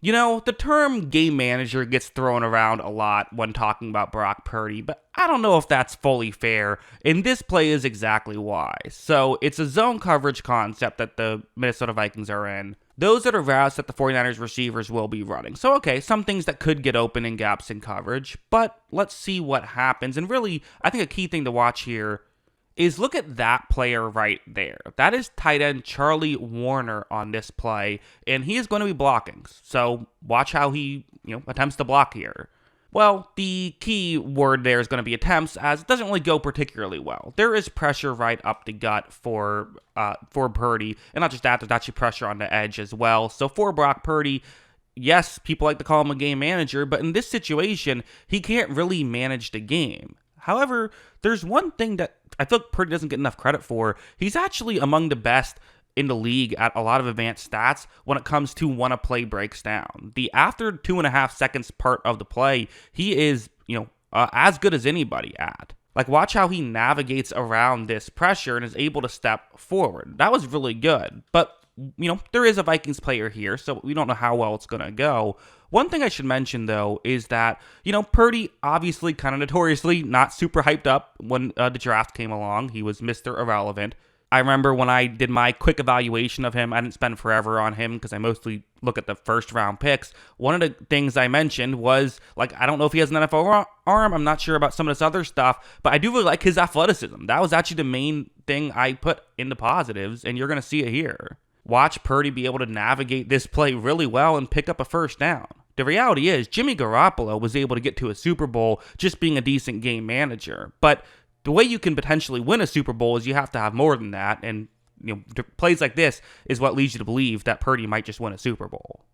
You know, the term game manager gets thrown around a lot when talking about Brock Purdy, but I don't know if that's fully fair, and this play is exactly why. So, it's a zone coverage concept that the Minnesota Vikings are in. Those are the routes that the 49ers receivers will be running. So, okay, some things that could get open in gaps in coverage, but let's see what happens. And really, I think a key thing to watch here is look at that player right there. That is tight end Charlie Warner on this play, and he is going to be blocking. So watch how he, attempts to block here. Well, the key word there is going to be attempts, as it doesn't really go particularly well. There is pressure right up the gut for Purdy, and not just that, there's actually pressure on the edge as well. So for Brock Purdy, yes, people like to call him a game manager, but in this situation, he can't really manage the game. However, there's one thing that I feel like Purdy doesn't get enough credit for. He's actually among the best in the league at a lot of advanced stats when it comes to when a play breaks down. The after 2.5 seconds part of the play, he is, as good as anybody at. Like, watch how he navigates around this pressure and is able to step forward. That was really good. But there is a Vikings player here, so we don't know how well it's going to go. One thing I should mention, though, is that, Purdy obviously kind of notoriously not super hyped up when the draft came along. He was Mr. Irrelevant. I remember when I did my quick evaluation of him, I didn't spend forever on him because I mostly look at the first round picks. One of the things I mentioned was, I don't know if he has an NFL arm. I'm not sure about some of this other stuff, but I do really like his athleticism. That was actually the main thing I put into positives, and you're going to see it here. Watch Purdy be able to navigate this play really well and pick up a first down. The reality is, Jimmy Garoppolo was able to get to a Super Bowl just being a decent game manager. But the way you can potentially win a Super Bowl is you have to have more than that. And plays like this is what leads you to believe that Purdy might just win a Super Bowl.